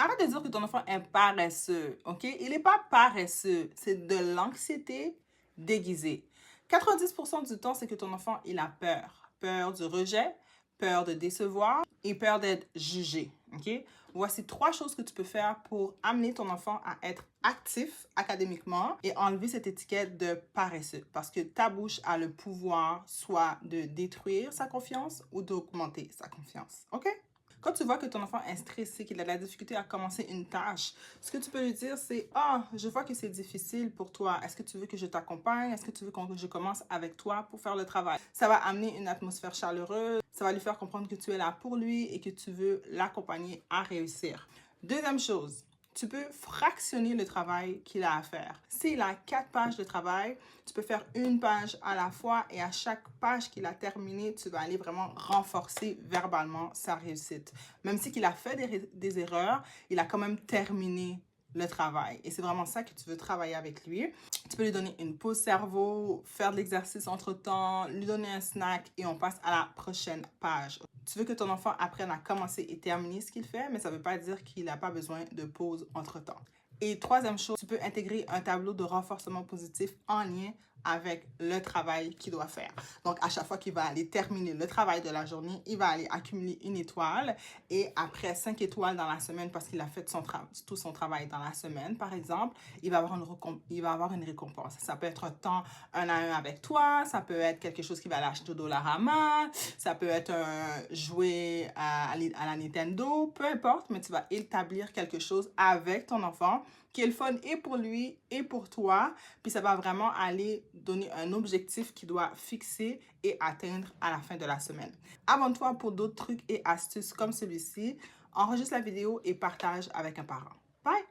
Arrête de dire que ton enfant est paresseux, OK? Il n'est pas paresseux, c'est de l'anxiété déguisée. 90% du temps, c'est que ton enfant, il a peur. Peur du rejet, peur de décevoir et peur d'être jugé, OK? Voici 3 choses que tu peux faire pour amener ton enfant à être actif académiquement et enlever cette étiquette de paresseux. Parce que ta bouche a le pouvoir soit de détruire sa confiance ou d'augmenter sa confiance, OK? Quand tu vois que ton enfant est stressé, qu'il a de la difficulté à commencer une tâche, ce que tu peux lui dire, c'est « Ah, je vois que c'est difficile pour toi. Est-ce que tu veux que je t'accompagne? Est-ce que tu veux que je commence avec toi pour faire le travail? » Ça va amener une atmosphère chaleureuse. Ça va lui faire comprendre que tu es là pour lui et que tu veux l'accompagner à réussir. Deuxième chose, tu peux fractionner le travail qu'il a à faire. S'il a 4 pages de travail, tu peux faire une page à la fois et à chaque page qu'il a terminée, tu vas aller vraiment renforcer verbalement sa réussite. Même si qu'il a fait des erreurs, il a quand même terminé le travail. Et c'est vraiment ça que tu veux travailler avec lui. Tu peux lui donner une pause cerveau, faire de l'exercice entre-temps, lui donner un snack et on passe à la prochaine page. Tu veux que ton enfant apprenne à commencer et terminer ce qu'il fait, mais ça ne veut pas dire qu'il n'a pas besoin de pause entre-temps. Et troisième chose, tu peux intégrer un tableau de renforcement positif en lien avec le travail qu'il doit faire. Donc, à chaque fois qu'il va aller terminer le travail de la journée, il va aller accumuler une étoile et après 5 étoiles dans la semaine parce qu'il a fait tout son travail dans la semaine, par exemple, il va avoir une récompense. Ça peut être un temps 1 à 1 avec toi, ça peut être quelque chose qui va l'acheter au Dollarama, ça peut être un jouet à la Nintendo, peu importe, mais tu vas établir quelque chose avec ton enfant qui est le fun et pour lui et pour toi. Puis ça va vraiment aller donner un objectif qu'il doit fixer et atteindre à la fin de la semaine. Abonne-toi pour d'autres trucs et astuces comme celui-ci. Enregistre la vidéo et partage avec un parent. Bye!